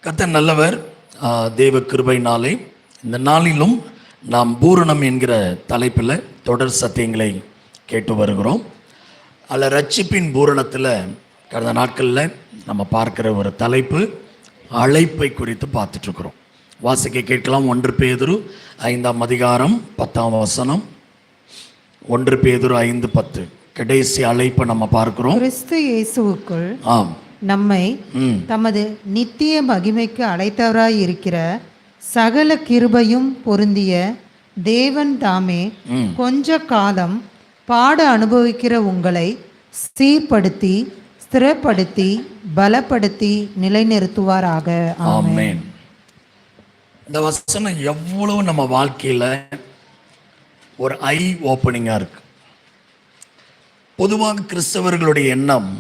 கர்த்தர் நல்லவர். தேவ கிருபையினாலே இந்த நாளிலும் நாம் பூரணம் என்கிற தலைப்பில் தொடர் சத்தியங்களை கேட்டு வருகிறோம். அதில் ரட்சிப்பின் பூரணத்தில் கடந்த நாட்களில் நம்ம பார்க்குற ஒரு தலைப்பு அழைப்பை குறித்து பார்த்துட்ருக்குறோம். வாசிக்க கேட்கலாம். 1 பேதுரு 5ஆம் அதிகாரம் 10ஆம் வசனம். 1 பேதுரு 5:10 கடைசி அழைப்பை நம்ம பார்க்கிறோம். கிறிஸ்து இயேசுவுக்குள் நம்மை தமது நித்திய மகிமைக்கு அழைத்தவராய் இருக்கிற சகல கிருபையும் பொருந்திய தேவன் தாமே கொஞ்ச காலம் பாட அனுபவிக்கிற உங்களை சீர்படுத்தி ஸ்திரப்படுத்தி பலப்படுத்தி நிலைநிறுத்துவாராக. ஆமென். இந்த வசனம் எவ்வளவு நம்ம வாழ்க்கையில் ஒரு ஐ ஓப்பனிங்காக இருக்கு. பொதுவாக கிறிஸ்தவர்களுடைய எண்ணம்,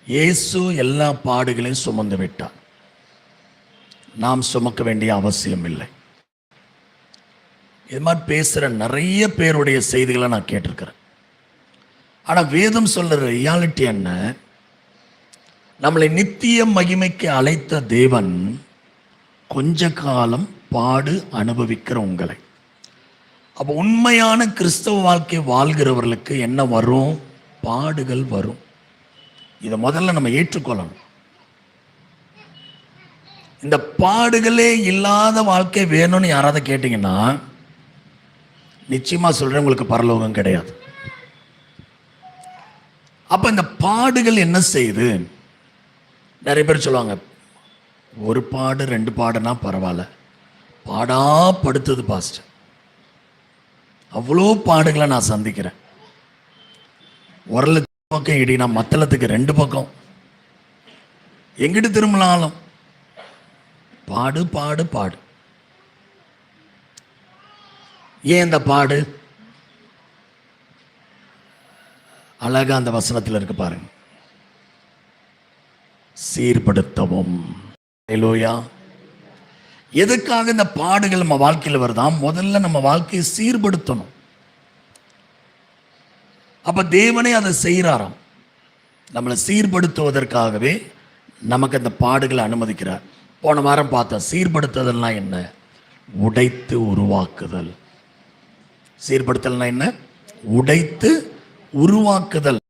இயேசு எல்லா பாடுகளையும் சுமந்து விட்டார், நாம் சுமக்க வேண்டிய அவசியம் இல்லை. இது மாதிரி பேசுகிற நிறைய பேருடைய செய்திகளை நான் கேட்டிருக்கிறேன். ஆனால் வேதம் சொல்கிற ரியாலிட்டி என்ன? நம்மளை நித்திய மகிமைக்கு அழைத்த தேவன் கொஞ்ச காலம் பாடு அனுபவிக்கிற உங்களை. அப்போ உண்மையான கிறிஸ்தவ வாழ்க்கை வாழ்கிறவர்களுக்கு என்ன வரும்? பாடுகள் வரும். இதை முதல்ல நம்ம ஏற்றுக்கொள்ளணும். இந்த பாடுகளே இல்லாத வாழ்க்கை வேணும்னு யாராவது கேட்டிங்கன்னா நிச்சயமாக சொல்கிறேன், உங்களுக்கு பரலோகம் கிடையாது. அப்போ இந்த பாடுகள் என்ன செய்யுது? நிறைய பேர் சொல்லுவாங்க, ஒரு பாடு 2 பாடுனா பரவாயில்ல, பாடா படுத்தது பாஸ்டர். அவ்வளோ பாடுகளை நான் சந்திக்கிறேன். உரலுக்கு பக்கம் இடினா மத்தளத்துக்கு 2 பக்கம். எங்கிட்டு திரும்பினாலும் பாடு பாடு பாடு. ஏன் இந்த பாடு? அழகா அந்த வசனத்தில் இருக்கு பாருங்க. சீர்படுத்தவும். ஹல்லேலூயா. எதுக்காக இந்த பாடுகள் நம்ம வாழ்க்கையில் வருதாம்? முதல்ல நம்ம வாழ்க்கையை சீர்படுத்தணும். அப்ப தேவனே அதை செய்கிறாராம். நம்மளை சீர்படுத்துவதற்காகவே நமக்கு அந்த பாடுகளை அனுமதிக்கிறார். போன வாரம் பார்த்தோம், சீர்படுத்துதல்னா என்ன? உடைத்து உருவாக்குதல். சீர்படுத்தல்னா என்ன? உடைத்து உருவாக்குதல்,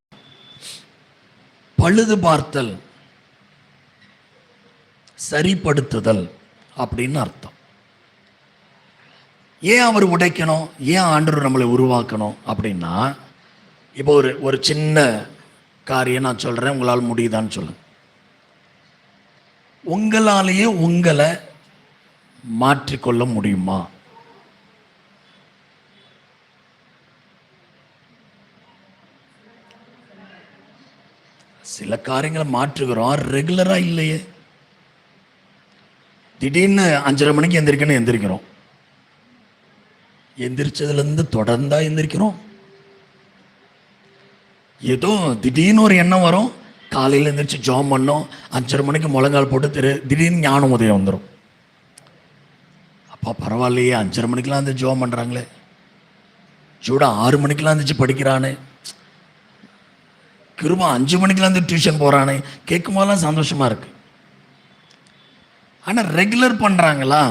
பழுது பார்த்தல், சரிப்படுத்துதல் அப்படின்னு அர்த்தம். ஏன் அவர் உடைக்கணும்? ஏன் ஆண்டவர் நம்மளை உருவாக்கணும் அப்படின்னா, இப்போ ஒரு சின்ன காரியம் நான் சொல்கிறேன், உங்களால் முடியுதான்னு சொல்லுங்க. உங்களாலேயே உங்களை மாற்றிக்கொள்ள முடியுமா? சில காரியங்களை மாற்றுகிறோம், ரெகுலராக இல்லையே. திடீர்னு 5:30 மணிக்கு எந்திரிக்கிறோம். எந்திரிச்சதுலேருந்து தொடர்ந்தா எந்திரிக்கிறோம். ஏதோ திடீர்னு ஒரு எண்ணம் வரும், காலையில் எழுந்திரிச்சு ஜாம் பண்ணோம், 5:30 மணிக்கு முழங்கால் போட்டு திடீர்னு ஞானம் உதயம் வந்துடும். அப்பா பரவாயில்லையே, 5:30 மணிக்கெலாம் வந்து ஜாம் பண்ணுறாங்களே, சூடா 6 மணிக்கெலாம் இருந்துச்சு படிக்கிறானே, கிருபா 5 மணிக்கெலாம் வந்து டியூஷன் போகிறானே, கேட்கும் போதெல்லாம் சந்தோஷமாக இருக்கு. ஆனால் ரெகுலர் பண்ணுறாங்களா?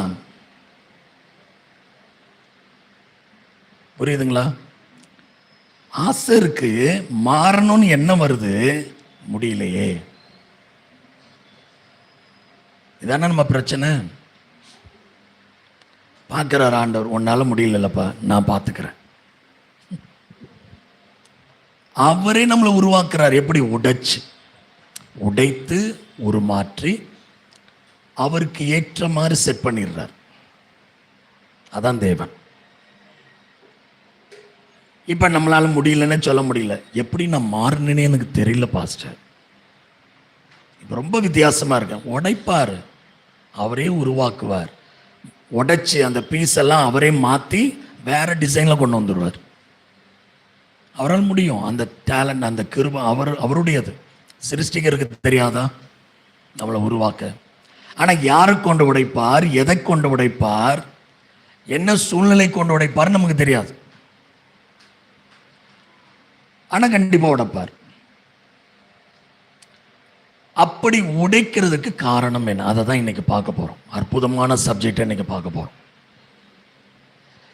புரியுதுங்களா? ஆசை இருக்கு, மாறணும்னு என்ன வருது, முடியலையே. இதானே நம்ம பிரச்சனை. பார்க்குறார் ஆண்டவர், உன்னால முடியலப்பா, நான் பார்த்துக்கிறேன். அவரே நம்மளை உருவாக்குறார். எப்படி? உடைத்து உருமாற்றி அவருக்கு ஏற்ற மாதிரி செட் பண்ணிடுறார். அதான் தேவன். இப்போ நம்மளால முடியலன்னு சொல்ல முடியல. எப்படி நான் மாறினேன்னு எனக்கு தெரியல பாஸ்டர். இப்போ ரொம்ப வித்தியாசமாக இருக்கேன். உடைப்பார், அவரே உருவாக்குவார். உடைச்சி அந்த பீஸ் எல்லாம் அவரே மாற்றி வேற டிசைனில் கொண்டு வந்துடுவார். அவரால் முடியும். அந்த டேலண்ட், அந்த கிருபை அவருடையது. சிருஷ்டிகருக்கு தெரியாதா நம்மளை உருவாக்க? ஆனால் யாரை கொண்டு உடைப்பார், எதை கொண்டு உடைப்பார், என்ன சூழ்நிலை கொண்டு உடைப்பார் நமக்கு தெரியாது. ஆனால் கண்டிப்பாக உடைப்பார். அப்படி உடைக்கிறதுக்கு காரணம் என்ன? அதை தான் இன்னைக்கு பார்க்க போறோம். அற்புதமான சப்ஜெக்ட் இன்னைக்கு பார்க்க போறோம்.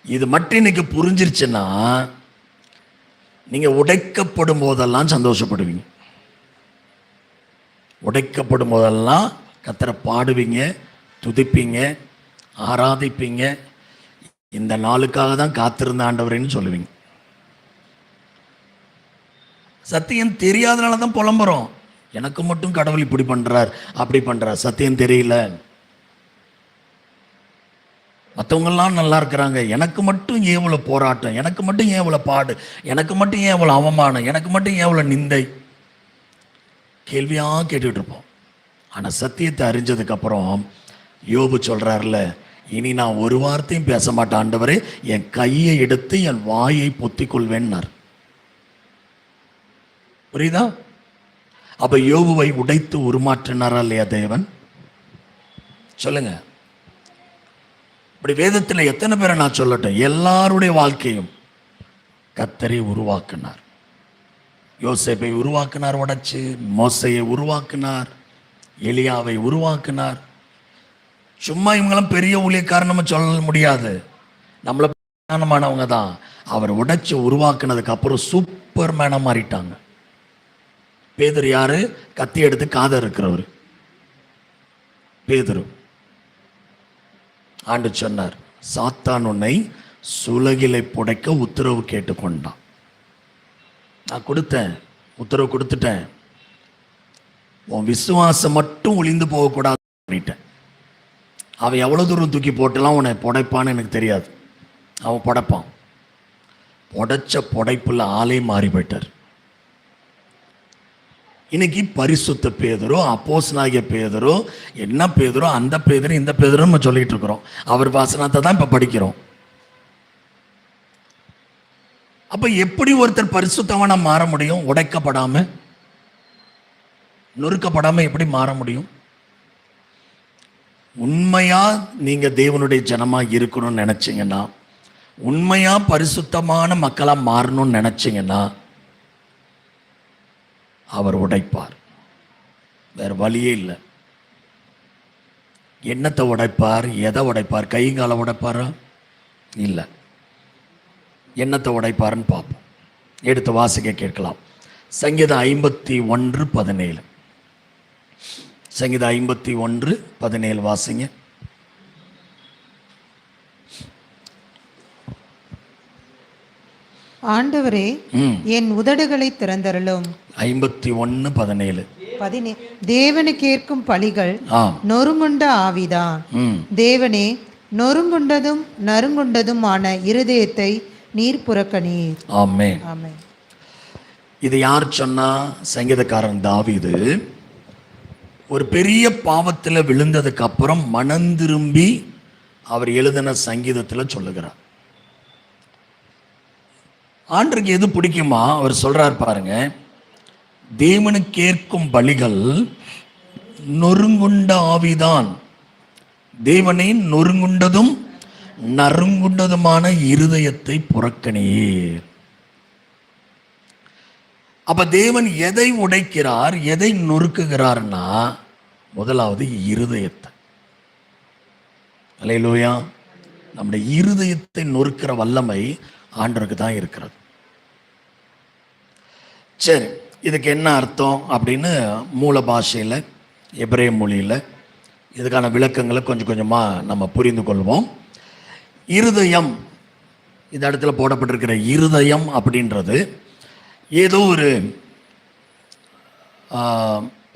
இது மட்டும் இன்னைக்கு புரிஞ்சிருச்சுன்னா நீங்க உடைக்கப்படும் போதெல்லாம் சந்தோஷப்படுவீங்க. உடைக்கப்படும் போதெல்லாம் கர்த்தரை பாடுவீங்க, துதிப்பீங்க, ஆராதிப்பீங்க. இந்த நாளுக்காக தான் காத்திருந்த ஆண்டவரேன்னு சொல்லுவீங்க. சத்தியம் தெரியாதனால தான் புலம்புறோம். எனக்கு மட்டும் கடவுள் இப்படி பண்றார், அப்படி பண்றார். சத்தியம் தெரியல. மற்றவங்கெல்லாம் நல்லா இருக்கிறாங்க, எனக்கு மட்டும் ஏன் இவ்வளோ போராட்டம், எனக்கு மட்டும் ஏன் இவ்வளோ பாடு, எனக்கு மட்டும் ஏன் இவ்வளோ அவமானம், எனக்கு மட்டும் ஏன் இவ்வளோ நிந்தை, கேள்வியாக கேட்டுட்டு இருப்போம். ஆனால் சத்தியத்தை அறிஞ்சதுக்கு அப்புறம் யோபு சொல்றாருல, இனி நான் ஒரு வார்த்தையும் பேச மாட்டேன் ஆண்டவரே, என் கையை எடுத்து என் வாயை பொத்திக் கொள்வேன்னார். புரியுதா? அப்ப யோபுவை உடைத்து உருமாற்றினாரா இல்லையா தேவன்? சொல்லுங்க. இப்படி வேதத்தில் எத்தனை பேரை நான் சொல்லட்டும், எல்லாருடைய வாழ்க்கையும் கர்த்தரை உருவாக்கினார். யோசேப்பை உருவாக்கினார் உடைச்சு, மோசையை உருவாக்கினார், எலியாவை உருவாக்கினார். சும்மா இவங்களாம் பெரிய ஊழியக்காரன் நம்ம சொல்ல முடியாது, நம்மள பிரதானமானவங்க தான். அவர் உடைச்சு உருவாக்குனதுக்கு அப்புறம் சூப்பர் மேனா மாறிட்டாங்க. பேதுரு யாரு? கத்தி எடுத்து காதை இருக்கிறவர் பேதுரு. ஆண்டு சொன்னார், சாத்தான் உன்னை சுலகிலை புடைக்க உத்தரவு கேட்டுக்கொண்டான். நான் கொடுத்தேன், உத்தரவு கொடுத்துட்டேன். உன் விசுவாசம் மட்டும் ஒளிந்து போகக்கூடாது பண்ணிட்டேன். அவன் எவ்வளோ தூரம் தூக்கி போட்டுலாம் உன்னை புடைப்பான்னு எனக்கு தெரியாது. அவன் புடைப்பான். புடைச்ச புடைப்புல ஆளே மாறி போயிட்டார். இன்னைக்கு பரிசுத்த பேதுரு, அப்போஸ்தலனாகிய பேதுரு, என்ன பேதுரு, அந்த பேதுரு, இந்த பேதுரு நம்ம சொல்லிட்டு இருக்கிறோம். அவர் வாசனத்தை தான் இப்ப படிக்கிறோம். அப்ப எப்படி ஒருத்தர் பரிசுத்தவனா மாற முடியும்? உடைக்கப்படாம, நொறுக்கப்படாம எப்படி மாற முடியும்? உண்மையா நீங்க தேவனுடைய ஜனமா இருக்கணும்னு நினைச்சீங்கன்னா, உண்மையா பரிசுத்தமான மக்களா மாறணும்னு நினைச்சீங்கன்னா அவர் உடைப்பார். வேற வழியே இல்லை. என்னத்தை உடைப்பார்? எதை உடைப்பார்? கைங்கால உடைப்பாரா? இல்லை. என்னத்தை உடைப்பாருன்னு பார்ப்போம். எடுத்து வாசிக்க கேட்கலாம். சங்கீதம் 51:17. சங்கீதம் 51:17 வாசிங்க. ஆண்டவரே, என் உதடுகளை திறந்தருளும். 51:17. தேவனு கேட்கும் பலிகள் நொறுங்குண்ட ஆவிதான். தேவனே, நொறுங்குண்டதும் நறுங்குண்டதுமான இருதயத்தை நீர் புறக்கணீர். ஆமென். ஆமென். இது யார் சொன்னா? சங்கீதக்காரன் தாவீது. ஒரு பெரிய பாவத்தில் விழுந்ததுக்கு அப்புறம் மனம் திரும்பி அவர் எழுதின சங்கீதத்தில் சொல்லுகிறார். ஆண்டருக்கு எது பிடிக்குமா? அவர் சொல்றார் பாருங்க, தேவனுக்கு கேட்கும் பலிகள் நொறுங்குண்ட ஆவிதான். தேவனை நொறுங்குண்டதும் நறுங்குண்டதுமான இருதயத்தை புறக்கணீர். அப்ப தேவன் எதை உடைக்கிறார், எதை நொறுக்குகிறார்னா, முதலாவது இருதயத்தை. அல்லேலூயா. நம்முடைய இருதயத்தை நொறுக்கிற வல்லமை ஆண்டவருக்கு தான் இருக்கிறது. சரி, இதுக்கு என்ன அர்த்தம் அப்படின்னு மூல பாஷையில், எபிரேய மொழியில் இதுக்கான விளக்கங்களை கொஞ்சம் கொஞ்சமாக நம்ம புரிந்து கொள்வோம். இருதயம், இந்த இடத்துல போடப்பட்டிருக்கிற இருதயம் அப்படின்றது ஏதோ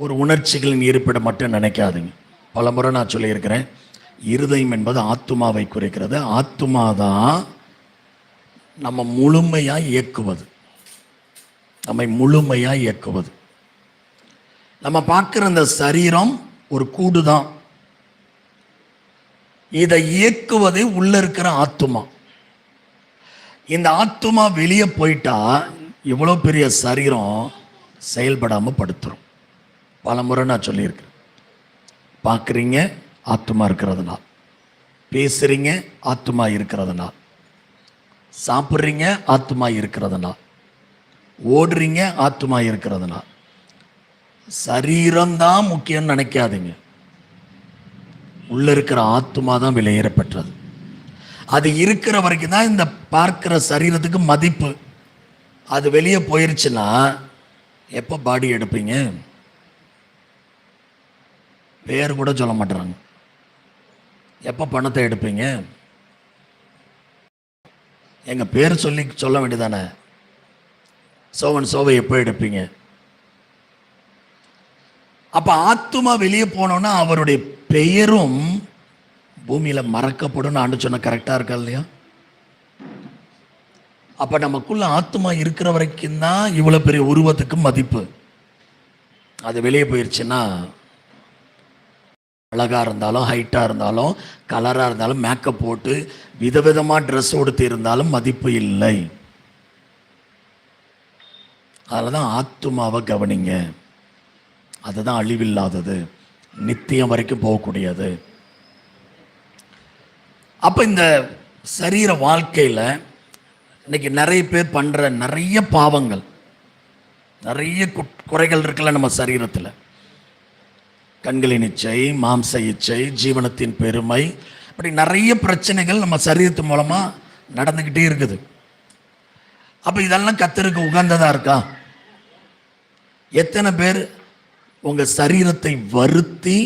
ஒரு உணர்ச்சிகளின் இருப்பிடம் மட்டும் நினைக்காதுங்க. பல முறை நான் சொல்லியிருக்கிறேன், இருதயம் என்பது ஆத்துமாவை குறிக்கிறது. ஆத்துமாதான் நம்ம முழுமையாக இயக்குவது, நம்மை முழுமையாக இயக்குவது. நம்ம பார்க்குற அந்த சரீரம் ஒரு கூடு தான். இதை இயக்குவதே உள்ள இருக்கிற ஆத்துமா. இந்த ஆத்துமா வெளியே போயிட்டா இவ்வளோ பெரிய சரீரம் செயல்படாமல் படுத்துரும். பல முறை நான் சொல்லியிருக்கிறேன். பார்க்குறீங்க, ஆத்துமா இருக்கிறதுனால். பேசுகிறீங்க, ஆத்துமா இருக்கிறதுனால். சாப்பிட்றீங்க, ஆத்துமா இருக்கிறதுனால். ஓடுறீங்க, ஆத்துமா இருக்கிறதுனால். சரீரம்தான் முக்கியம்னு நினைக்காதீங்க. உள்ள இருக்கிற ஆத்துமா தான் விலையேறப்பெற்றது. அது இருக்கிற வரைக்கும் தான் இந்த பார்க்கிற சரீரத்துக்கு மதிப்பு. அது வெளியே போயிருச்சுன்னா எப்போ பாடி எடுப்பீங்க? பேர் கூட சொல்ல மாட்டுறாங்க. எப்போ பணத்தை எடுப்பீங்க? எங்க பேர் சொல்லி சொல்ல வேண்டியதானே. சோவன் சோவை எப்போ எடுப்பீங்க? அப்ப ஆத்துமா வெளியே போனோம்னா அவருடைய பெயரும் பூமியில மறக்கப்படும் ஆண்டு சொன்ன கரெக்டா இருக்கா இல்லையா? அப்ப நமக்குள்ள ஆத்துமா இருக்கிற வரைக்கும் தான் இவ்வளவு பெரிய உருவத்துக்கு மதிப்பு. அது வெளியே போயிருச்சுன்னா அழகா இருந்தாலும், ஹைட்டா இருந்தாலும், கலரா இருந்தாலும், மேக்கப் போட்டு விதவிதமா ட்ரெஸ் உடுத்தி இருந்தாலும் மதிப்பு இல்லை. அதனாலதான் ஆத்துமாவை கவனிங்க. அதுதான் அழிவில்லாதது, நித்தியம் வரைக்கும் போகக்கூடியது. அப்ப இந்த சரீர வாழ்க்கையில இன்னைக்கு நிறைய பேர் பண்ற நிறைய பாவங்கள், நிறைய குறைகள் இருக்குல்ல நம்ம சரீரத்தில். கண்களின் இச்சை, மாம்ச இச்சை, ஜீவனத்தின் பெருமை, அப்படி நிறைய பிரச்சனைகள் நம்ம சரீரத்து மூலமா நடந்துக்கிட்டே இருக்குது. அப்ப இதெல்லாம் கர்த்தருக்கு உகந்ததா இருக்கா? எத்தனை பேர் உங்க சரீரத்தை வருத்தி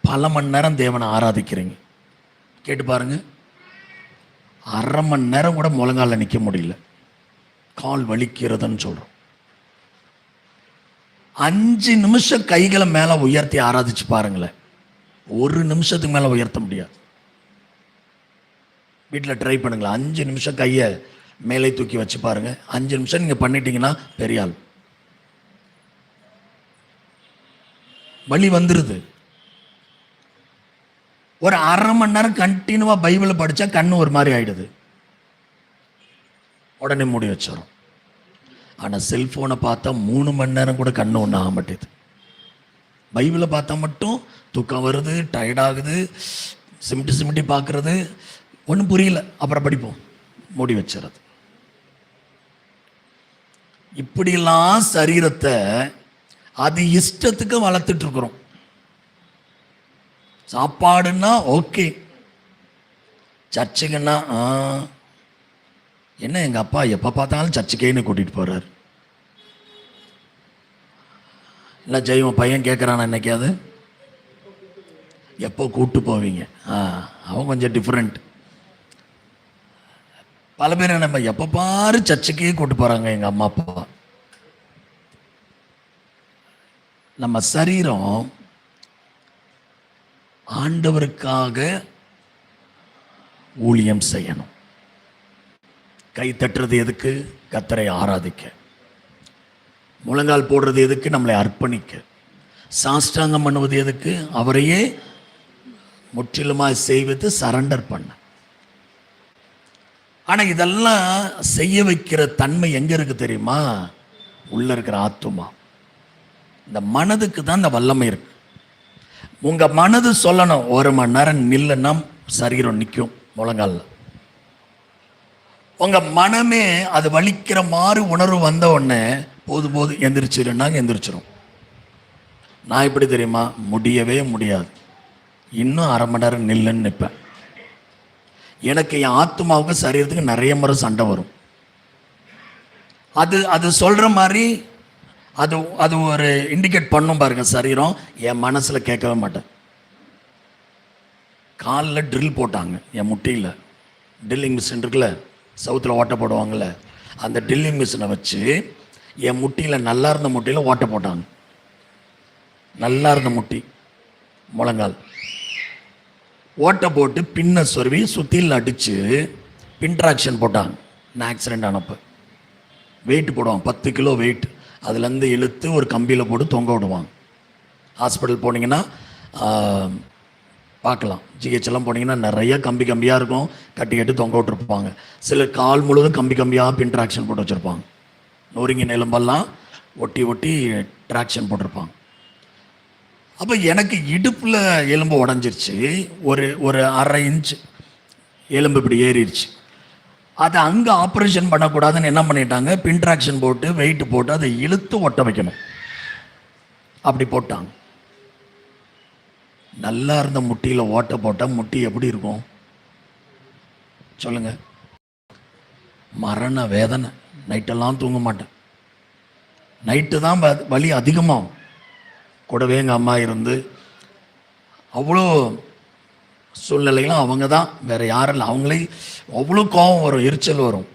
பல மணி நேரம் தேவனை ஆராதிக்கிறீங்க? கேட்டு பாருங்க. அரை மணி நேரம் கூட முழங்கால நிற்க முடியல, கால் வலிக்கிறதுன்னு சொல்றோம். 5 நிமிஷம் கைகளை மேல உயர்த்தி ஆராதிச்சு பாருங்களேன். 1 நிமிஷத்துக்கு மேல உயர்த்த முடியாது. வீட்டில் ட்ரை பண்ணுங்களேன். 5 நிமிஷம் கையை மேலே தூக்கி வச்சு பாருங்க. 5 நிமிஷம் நீங்க பண்ணிட்டீங்கன்னா பெரிய ஆள். வலி வந்துருது. ஒரு அரை மணி நேரம் கண்டினியூவா பைபிளை படிச்சா கண்ணு ஒரு மாதிரி ஆயிடுது, உடனே மூடி வச்சிடும். ஆனா செல்போனை பார்த்தா 3 மணி நேரம் கூட கண்ணு ஒன்றும் ஆக மாட்டேது. பைபிளை பார்த்தா மட்டும் தூக்கம் வருது, டயர்டாகுது, சிமிட்டி பார்க்கறது, ஒன்றும் புரியல, அப்புறம் படிப்போம், மூடி வச்சுறது. இப்படிலாம் சரீரத்தை அது இஷ்டத்துக்கு வளர்த்துட்டு இருக்கிறோம். சாப்பாடுன்னா ஓகே, சர்ச்சுக்குன்னா என்ன எங்க அப்பா எப்ப பார்த்தாலும் சர்ச்சுக்கேன்னு கூட்டிட்டு போறாரு. இல்லை ஜெய்வன் பையன் கேட்குறான் என்னைக்காவது, எப்போ கூட்டு போவீங்க? அவன் கொஞ்சம் டிஃப்ரெண்ட். பல பேர் நம்ம எப்போ பாரு சர்ச்சுக்கே கூட்டு போறாங்க எங்க அம்மா அப்பா. நம்ம சரீரம் ஆண்டவருக்காக ஊழியம் செய்யணும். கை தட்டுறது எதுக்கு? கர்த்தரை ஆராதிக்க. முழங்கால் போடுறது எதுக்கு? நம்மளை அர்ப்பணிக்க. சாஷ்டாங்கம் பண்ணுவது எதுக்கு? அவரையே முற்றிலுமாய் செய்வது, சரண்டர் பண்ண. ஆனா இதெல்லாம் செய்ய வைக்கிற தன்மை எங்க இருக்கு தெரியுமா? உள்ள இருக்கிற ஆத்துமா. இந்த மனதுக்கு தான் இந்த வல்லமை இருக்கு. உங்க மனது சொல்லணும் 1 மணி நேரம் நில்லுன்னா சரீரம் நிற்கும் முழங்கால. உங்க மனமே அது வலிக்கிற மாதிரி உணர்வு வந்த உடனே போது எந்திரிச்சிருந்தாங்க எந்திரிச்சிரும். நான் எப்படி தெரியுமா? முடியவே முடியாது, இன்னும் அரை மணி நேரம் நில்லுன்னு நிற்பேன். எனக்கு என் ஆத்மாவுக்கு சரீரத்துக்கு நிறைய முறை சண்டை வரும். அது சொல்ற மாதிரி அது ஒரு இண்டிகேட் பண்ணும் பாருங்க சரீரம். என் மனசுல கேட்கவே மாட்டேன். காலில் ட்ரில் போட்டாங்க என் முட்டியில். ட்ரில்லிங் மிஷின் இருக்குல்ல, சவுத்தில் ஓட்ட போடுவாங்கள்ல, அந்த ட்ரில்லிங் மிஷினை வச்சு என் முட்டியில், நல்லா இருந்த முட்டியில் ஓட்ட போட்டாங்க. நல்லா இருந்த முட்டி முழங்கால் ஓட்ட போட்டு பின்ன சொருவி சுத்தியில் அடித்து பின்ட்ராக்ஷன் போட்டாங்க. நான் ஆக்சிடென்ட் ஆனப்போ வெயிட் போடுவாங்க, 10 கிலோ வெயிட், அதுலேருந்து இழுத்து ஒரு கம்பியில் போட்டு தொங்க விடுவாங்க. ஹாஸ்பிட்டல் போனீங்கன்னா பார்க்கலாம், ஜிஹெச்லாம் போனீங்கன்னா நிறைய கம்பியாக இருக்கும், கட்டி தொங்க விட்டுருப்பாங்க. சிலர் கால் முழுவதும் கம்பியாக பின்ட்ராக்ஷன் போட்டு வச்சுருப்பாங்க. நொறுங்கி எலும்பெல்லாம் ஒட்டி ட்ராக்ஷன் போட்டிருப்பாங்க. அப்போ எனக்கு இடுப்பில் எலும்பு உடஞ்சிருச்சு. ஒரு அரை இன்ச் எலும்பு இப்படி ஏறிடுச்சு. அதை அங்கே ஆப்ரேஷன் பண்ணக்கூடாதுன்னு என்ன பண்ணிட்டாங்க, பின்ட்ராக்ஷன் போட்டு வெயிட் போட்டு அதை இழுத்து ஒட்ட வைக்கணும். அப்படி போட்டாங்க. நல்லா இருந்த முட்டியில் ஓட்டை போட்டால் முட்டி எப்படி இருக்கும் சொல்லுங்க? மரண வேதனை. நைட்டெல்லாம் தூங்க மாட்டேன். நைட்டு தான் வலி அதிகமாகும். கூடவே எங்கள் அம்மா இருந்து அவ்வளோ சூழ்நிலைகளும் அவங்க தான், வேற யாரும் இல்லை. அவங்களே அவ்வளோ கோபம் வரும், எரிச்சல் வரும்.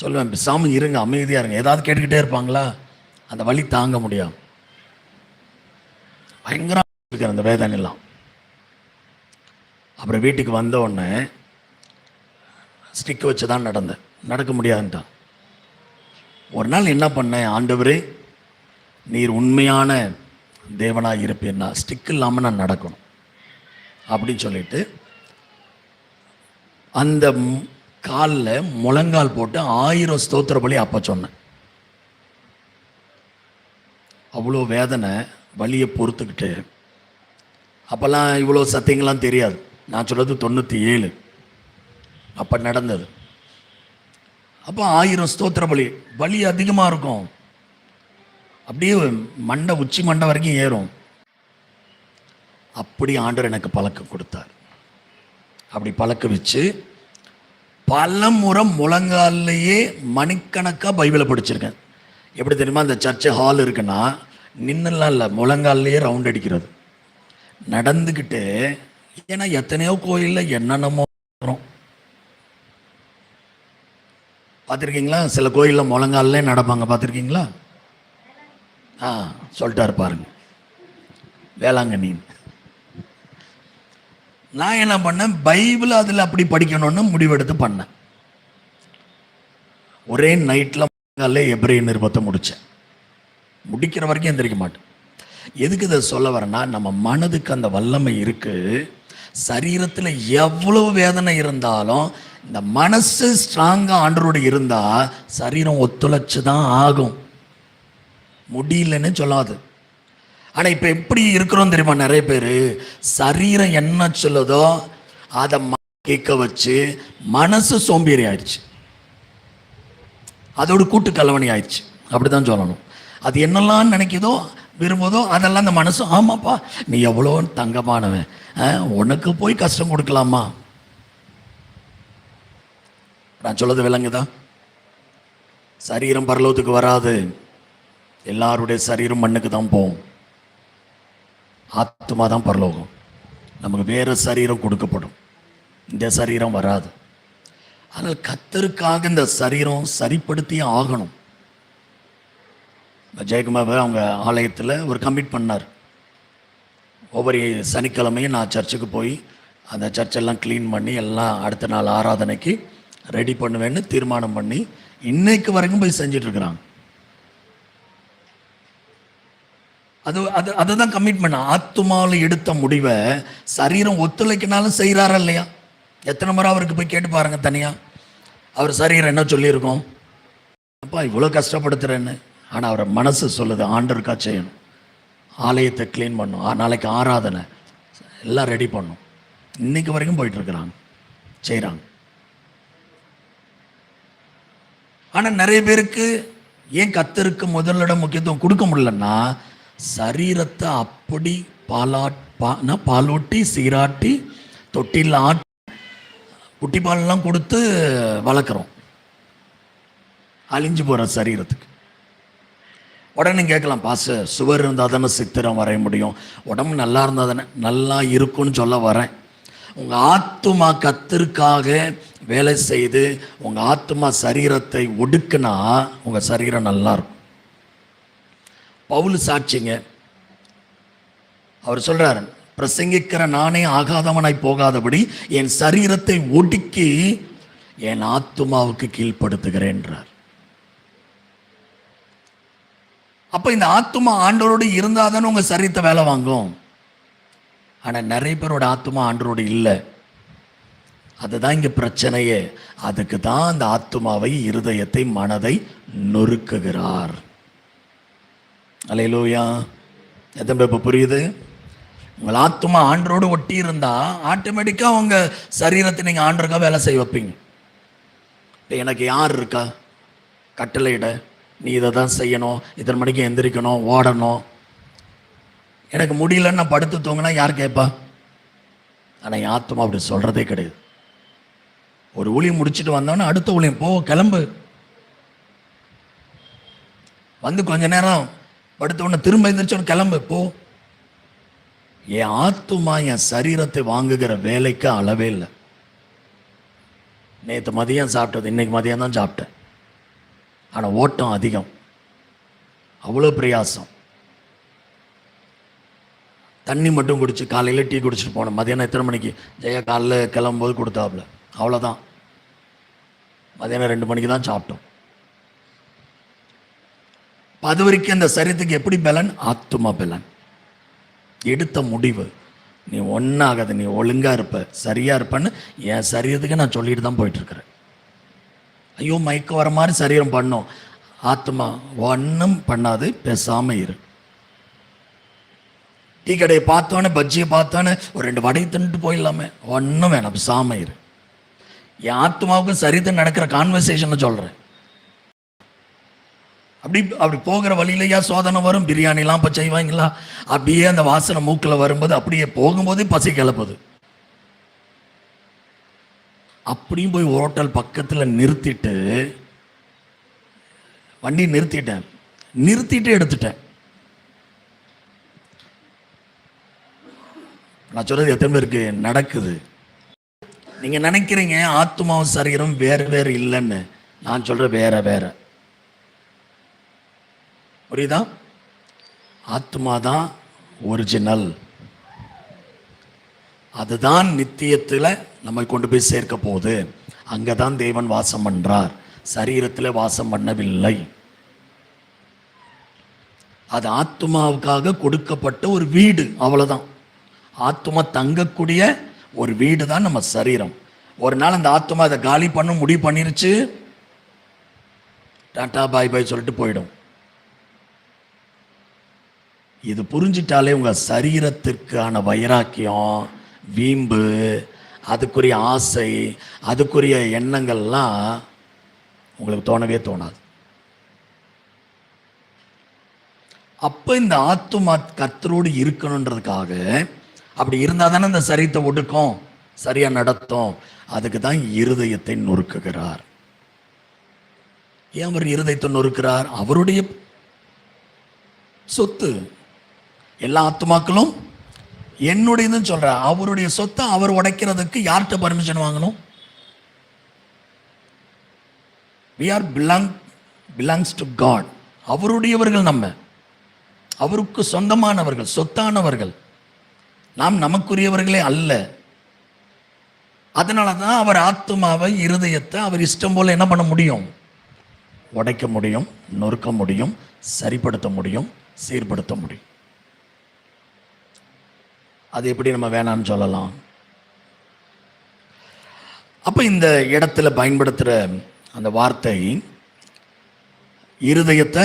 சொல்லுவேன், பேசாமல் இருங்க, அமைதியாக இருங்க. ஏதாவது கேட்டுக்கிட்டே இருப்பாங்களா? அந்த வலி தாங்க முடியாது. பயங்கர இருக்கிற அந்த வேதனைலாம். அப்புறம் வீட்டுக்கு வந்த உடனே ஸ்டிக் வச்சு தான் நடந்தேன். நடக்க முடியாதுன்ட்டான். ஒரு நாள் என்ன பண்ணேன், ஆண்டவரே நீர் உண்மையான தேவனாக இருப்பேன்னா ஸ்டிக் இல்லாமல் நான் நடக்கணும் அப்படின்னு சொல்லிட்டு அந்த காலில் முழங்கால் போட்டு 1000 ஸ்தோத்திர பலி அப்போ சொன்னேன். அவ்வளோ வேதனை, வலியை பொறுத்துக்கிட்டு. அப்போல்லாம் இவ்வளோ சத்தியங்கள்லாம் தெரியாது. நான் சொல்கிறது 97 அப்போ நடந்தது. அப்போ 1000 ஸ்தோத்திர பலி, வலி அதிகமாக இருக்கும். அப்படியே மண்டை, உச்சி மண்டை வரைக்கும் ஏறும். அப்படி ஆண்டவர் எனக்கு பழக்கம் கொடுத்தார். அப்படி பழக்க வச்சு பல முறை முழங்காலையே மணிக்கணக்காக பைபிளை படிச்சிருக்கேன். எப்படி தெரியுமா? அந்த சர்ச்சு ஹால் இருக்குன்னா நின்றுலாம் இல்லை, முழங்காலையே ரவுண்ட் அடிக்கிறது, நடந்துக்கிட்டு. ஏன்னா எத்தனையோ கோயிலில் என்னென்னமோ வரும் பார்த்துருக்கீங்களா? சில கோயிலில் முழங்காலே நடப்பாங்க, பார்த்துருக்கீங்களா? சொல்லிட்டாரு பாருங்க, வேளாங்கண்ணி. நான் என்ன பண்ணேன், பைபிள் அதில் அப்படி படிக்கணும்னு முடிவெடுத்து பண்ணேன். ஒரே நைட்டில் எபிரேய நிருபத்தை முடித்தேன். முடிக்கிற வரைக்கும் எந்திரிக்க மாட்டேன். எதுக்கு இதை சொல்ல வரேன்னா, நம்ம மனதுக்கு அந்த வல்லமை இருக்கு. சரீரத்தில் எவ்வளோ வேதனை இருந்தாலும் இந்த மனசு ஸ்ட்ராங்காக ஆண்டரோடு இருந்தால் சரீரம் ஒத்துழைச்சு தான் ஆகும், முடியலன்னு சொல்லாது. ஆனால் இப்போ எப்படி இருக்கிறோம் தெரியுமா? நிறைய பேர் சரீரம் என்ன சொல்லுதோ அதை கேட்க வச்சு மனசு சோம்பேறி ஆயிடுச்சு, அதோட கூட்டு கலவணி ஆயிடுச்சு, அப்படிதான் சொல்லணும். அது என்னெல்லாம் நினைக்குதோ விரும்புதோ அதெல்லாம் அந்த மனசு, ஆமாப்பா நீ எவ்வளோ தங்கமானவன், உனக்கு போய் கஷ்டம் கொடுக்கலாமா? நான் சொல்லது விளங்குதா? சரீரம் பரலோகத்துக்கு வராது. எல்லாருடைய சரீரம் மண்ணுக்கு தான் போகும். ஆத்மா தான் பரலோகம். நமக்கு வேற சரீரம் கொடுக்கப்படும், இந்த சரீரம் வராது. ஆனால் கர்த்தருக்காக இந்த சரீரம் சரிப்படுத்தியே ஆகணும். ஜெயக்குமார் அவங்க ஆலயத்தில் ஒரு கமிட் பண்ணார். ஒவ்வொரு சனிக்கிழமையும் நான் சர்ச்சுக்கு போய் அந்த சர்ச்செல்லாம் க்ளீன் பண்ணி எல்லாம் அடுத்த நாள் ஆராதனைக்கு ரெடி பண்ணுவேன்னு தீர்மானம் பண்ணி இன்னைக்கு வரைக்கும் போய் செஞ்சிட்ருக்குறாங்க. அதை தான் கமிட்மெண்ட். ஆத்துமாவில் எடுத்த முடிவை சரீரம் ஒத்துழைக்கினாலும் செய்கிறாரா இல்லையா? எத்தனை முறை அவருக்கு போய் கேட்டு பாருங்க தனியாக. அவர் சரீரம் என்ன சொல்லியிருக்கோம், அப்பா இவ்வளோ கஷ்டப்படுத்துகிறேன்னு. ஆனால் அவர் மனசு சொல்லுது ஆண்டருக்கா செய்யணும், ஆலயத்தை க்ளீன் பண்ணும், நாளைக்கு ஆராதனை எல்லாம் ரெடி பண்ணும். இன்னைக்கு வரைக்கும் போயிட்டுருக்குறாங்க, செய்கிறாங்க. ஆனால் நிறைய பேருக்கு ஏன் கர்த்தருக்கு முதலிடம் முக்கியத்துவம் கொடுக்க முடியலன்னா, சரீரத்தை அப்படி பாலூட்டி சீராட்டி தொட்டியில் ஆட்டி குட்டி பாலெல்லாம் கொடுத்து வளர்க்குறோம். அழிஞ்சு போகிற சரீரத்துக்கு உடனே கேட்கலாம், பாச சுவர் இருந்தால் தானே சித்திரம் வரைய முடியும், உடம்பு நல்லா இருந்தால் தானே நல்லா இருக்குன்னு சொல்ல வரேன். உங்கள் ஆத்துமா கர்த்தருக்காக வேலை செய்து உங்கள் ஆத்துமா சரீரத்தை ஒடுக்குனா உங்கள் சரீரம் நல்லா இருக்கும். பவுல் சாட்சிங்க, அவர் சொல்றார், பிரசங்கிக்கிற நானே ஆகாதவனாய் போகாதபடி என் சரீரத்தை ஒடுக்கி என் ஆத்துமாவுக்கு கீழ்ப்படுத்துகிறேன்றார். அப்ப இந்த ஆத்துமா ஆண்டவரோடு இருந்தாதானே உங்க சரீரத்தை வேலை வாங்கும். ஆனா நிறைய பேரோட ஆத்துமா ஆண்டவரோடு இல்லை. அதுதான் இங்க பிரச்சனையே. அதுக்கு தான் அந்த ஆத்துமாவை, இருதயத்தை, மனதை நொறுக்குகிறார். அல்லேலூயா. எத்தனை இப்போ புரியுது? உங்கள் ஆத்துமா ஆண்டரோடு ஒட்டி இருந்தா ஆட்டோமேட்டிக்காக உங்க சரீரத்தை நீங்கள் ஆண்டருக்காக வேலை செய்ய வைப்பீங்க. இப்போ எனக்கு யார் இருக்கா கட்டளையிட? நீ இதை தான் செய்யணும், இத்தனை மணிக்கு எந்திரிக்கணும், ஓடணும். எனக்கு முடியலன்னு நான் படுத்து தூங்கினா யார் கேட்பா? ஆனால் என் ஆத்மா அப்படி சொல்கிறதே கிடையாது. ஒரு ஊழியம் முடிச்சுட்டு வந்தோன்னே அடுத்த ஊழியம் போ, கிளம்பு. வந்து கொஞ்ச நேரம் படுத்த உடனே திரும்ப எந்திரிச்சோன்னு கிளம்பு போ. என் ஆத்துமா என் சரீரத்தை வாங்குகிற வேலைக்கு அளவே இல்லை. நேற்று மதியம் சாப்பிட்டது இன்னைக்கு மதியம் தான் சாப்பிட்டேன். ஆனால் ஓட்டம் அதிகம், அவ்வளோ பிரயாசம். தண்ணி மட்டும் குடிச்சு காலையில் டீ குடிச்சிட்டு போனேன். மதியானம் எத்தனை மணிக்கு? ஜெயா காலையில் கிளம்பும்போது கொடுத்தாப்புல, அவ்வளோதான். மதியானம் 2 மணிக்கு தான் சாப்பிட்டோம். அது வரைக்கும் இந்த சரீரத்துக்கு எப்படி பலன்? ஆத்துமா பலன். எடுத்த முடிவு, நீ ஒன்றாகாது, நீ ஒழுங்காக இருப்ப, சரியாக இருப்பன்னு என் சரீரத்துக்கு நான் சொல்லிட்டு தான் போயிட்டுருக்கிறேன். ஐயோ மயக்கம் வர மாதிரி சரீரம் பண்ணும், ஆத்மா ஒன்றும் பண்ணாது, பேசாமல் இரு. டீ கடையை பார்த்தோன்னே, பஜ்ஜியை பார்த்தோன்னே ஒரு 2 வடையை தின்னுட்டு போயிடலாமே, ஒன்றும் வேணாம், பேசாமல் இரு. என் ஆத்மாவுக்கும் சரீரத்தில் நடக்கிற கான்வர்சேஷனை சொல்கிறேன். அப்படி போகிற வழியிலையா சோதனை வரும். பிரியாணிலாம் இப்போ செய்வாங்களா, அப்படியே அந்த வாசனை மூக்கில் வரும்போது அப்படியே போகும்போதே பசி கிளப்புது. அப்படியும் போய் ஹோட்டல் பக்கத்தில் நிறுத்திட்டு, வண்டி நிறுத்திட்டு எடுத்துட்டேன். நான் சொல்றது எத்தனை பேருக்கு நடக்குது? நீங்க நினைக்கிறீங்க ஆத்மாவும் சரீரம் வேற வேற இல்லைன்னு. நான் சொல்றேன் வேற வேற. புரியுதா? ஆத்மா தான் ஒரிஜினல், அதுதான் நித்தியத்தில் நம்மை கொண்டு போய் சேர்க்க போகுது. அங்கதான் தேவன் வாசம் பண்றார், சரீரத்தில் வாசம் பண்ணவில்லை. அது ஆத்மாவுக்காக கொடுக்கப்பட்ட ஒரு வீடு, அவ்வளவுதான். ஆத்மா தங்கக்கூடிய ஒரு வீடு தான் நம்ம சரீரம். ஒரு நாள் அந்த ஆத்மா அதை காலி பண்ண முடிவு பண்ணிருச்சு, டாட்டா பாய் பாய் சொல்லிட்டு போயிடும். இது புரிஞ்சிட்டாலே உங்க சரீரத்திற்கான வைராக்கியம், வீம்பு, அதுக்குரிய ஆசை, அதுக்குரிய எண்ணங்கள்லாம் உங்களுக்கு தோணவே தோணாது. அப்ப இந்த ஆத்துமா கர்த்தரோடு இருக்கணுன்றதுக்காக, அப்படி இருந்தால் தானே இந்த சரீரத்தை ஒடுக்கும், சரியா நடத்தும். அதுக்கு தான் இருதயத்தை நொறுக்குகிறார். ஏன் அவர் இருதயத்தை நொறுக்கிறார்? அவருடைய சொத்து. எல்லா ஆத்துமாக்களும் என்னுடையதுன்னு சொல்ற. அவருடைய சொத்தை அவர் உடைக்கிறதுக்கு யார்கிட்ட பர்மிஷன் வாங்கணும்? we are belongs to God. அவருடையவர்கள், நம்ம அவருக்கு சொந்தமானவர்கள், சொத்தானவர்கள். நாம் நமக்குரியவர்களே அல்ல. அதனால தான் அவர் ஆத்துமாவை, இருதயத்தை அவர் இஷ்டம் போல என்ன பண்ண முடியும்? உடைக்க முடியும், நொறுக்க முடியும், சரிப்படுத்த முடியும், சீர்படுத்த முடியும். அது எப்படி நம்ம வேணான்னு சொல்லலாம்? அப்ப இந்த இடத்துல பயன்படுத்துகிற அந்த வார்த்தை, இருதயத்தை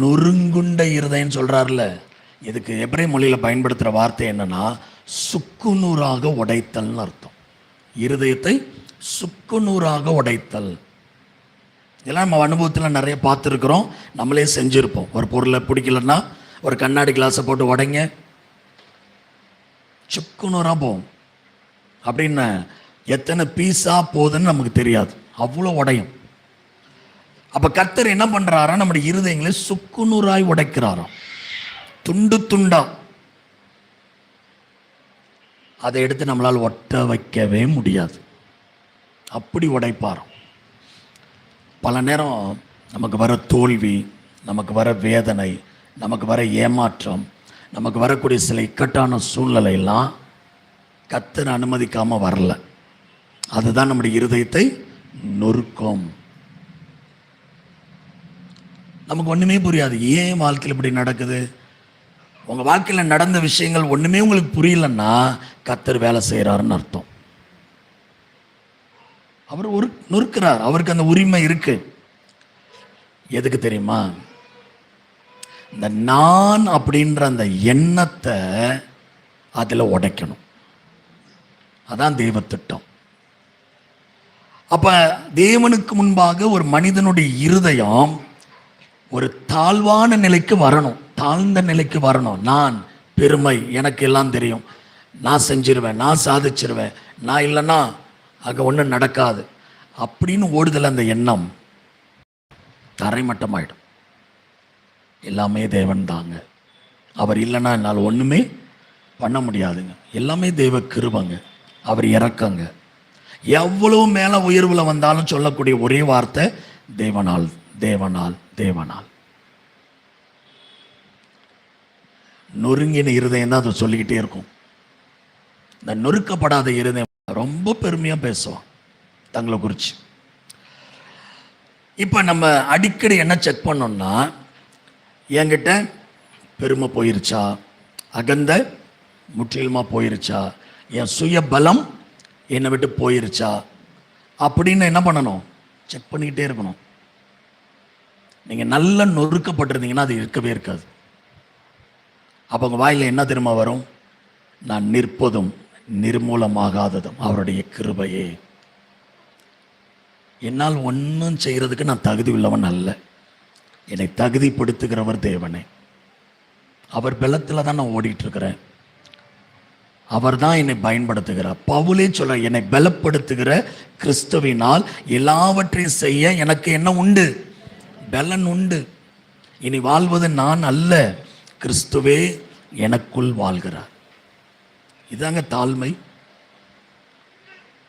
நொறுங்குண்ட இருதயம் சொல்றாருல, இதுக்கு எபிரேய மொழியில் பயன்படுத்துகிற வார்த்தை என்னன்னா சுக்குநூறாக உடைத்தல்னு அர்த்தம். இருதயத்தை சுக்குநூறாக உடைத்தல். இதெல்லாம் நம்ம அனுபவத்தில் நிறைய பார்த்துருக்குறோம், நம்மளே செஞ்சுருப்போம். ஒரு பொருளை பிடிக்கலன்னா ஒரு கண்ணாடி கிளாஸை போட்டு உடைங்க, சுக்குநூறாக போகும். அப்படின்னு எத்தனை பீஸாக போகுதுன்னு நமக்கு தெரியாது, அவ்வளோ உடையும். அப்போ கர்த்தர் என்ன பண்ணுறாரா, நம்முடைய இருதயங்களை சுக்குநூறாய் உடைக்கிறாராம், துண்டு துண்டா. அதை எடுத்து நம்மளால் ஒட்ட வைக்கவே முடியாது, அப்படி உடைப்பாராம். பல நேரம் நமக்கு வர தோல்வி, நமக்கு வர வேதனை, நமக்கு வர ஏமாற்றம், நமக்கு வரக்கூடிய சில இக்கட்டான சூழ்நிலையெல்லாம் கர்த்தர் அனுமதிக்காமல் வரல. அதுதான் நம்முடைய இருதயத்தை நொறுக்கும். நமக்கு ஒன்றுமே புரியாது, ஏன் வாழ்க்கையில் இப்படி நடக்குது. உங்கள் வாழ்க்கையில் நடந்த விஷயங்கள் ஒன்றுமே உங்களுக்கு புரியலன்னா கர்த்தர் வேலை செய்கிறாருன்னு அர்த்தம். அவர் நொறுக்கிறார், அவருக்கு அந்த உரிமை இருக்கு. எதுக்கு தெரியுமா? இந்த நான் அப்படின்ற அந்த எண்ணத்தை அதில் உடைக்கணும். அதான் தெய்வ திட்டம். அப்ப தேவனுக்கு முன்பாக ஒரு மனிதனுடைய இருதயம் ஒரு தாழ்வான நிலைக்கு வரணும், தாழ்ந்த நிலைக்கு வரணும். நான் பெருமை, எனக்கு எல்லாம் தெரியும், நான் செஞ்சிருவேன், நான் சாதிச்சிருவேன், நான் இல்லைன்னா அங்கே ஒன்றும் நடக்காது அப்படின்னு ஓடுதல் அந்த எண்ணம் தரைமட்டமாயிடும். எல்லாமே தேவன் தாங்க, அவர் இல்லைன்னா என்னால் ஒன்றுமே பண்ண முடியாதுங்க. எல்லாமே தெய்வ கிருபைங்க, அவர் இறக்கங்க. எவ்வளவு மேலே உயர்வில் வந்தாலும் சொல்லக்கூடிய ஒரே வார்த்தை தேவனால், தேவனால், தேவனால். நொறுங்கின இருதயம் தான் அதை சொல்லிக்கிட்டே இருக்கும். இந்த நொறுக்கப்படாத இருதயம் ரொம்ப பெருமையாக பேசுவான் தங்களை குறித்து. இப்போ நம்ம அடிக்கடி என்ன செக் பண்ணோம்னா, என்கிட்ட பெருமை போயிருச்சா, அகந்த முற்றிலுமாக போயிருச்சா, என் சுய பலம் என்னை விட்டு போயிருச்சா அப்படின்னு என்ன பண்ணணும், செக் பண்ணிக்கிட்டே இருக்கணும். நீங்கள் நல்லா நொறுக்கப்பட்டிருந்தீங்கன்னா அது இருக்கவே இருக்காது. அப்போ உங்கள் வாயில் என்ன திரும்ப வரும், நான் நிற்பதும் நிர்மூலமாகாததும் அவருடைய கிருபையே. என்னால் ஒன்றும் செய்கிறதுக்கு நான் தகுதி உள்ளவன் அல்ல, என்னை தகுதிப்படுத்துகிறவர் தேவனே. அவர் பலத்தில் தான் நான் ஓடிட்டு இருக்கிறேன், அவர் தான் என்னை பயன்படுத்துகிறார். பவுலே சொல்ற, என்னை பலப்படுத்துகிற கிறிஸ்துவினால் எல்லாவற்றையும் செய்ய எனக்கு என்ன உண்டு, பலன் உண்டு. இனி வாழ்வது நான் அல்ல, கிறிஸ்துவே எனக்குள் வாழ்கிறார். இதாங்க தாழ்மை.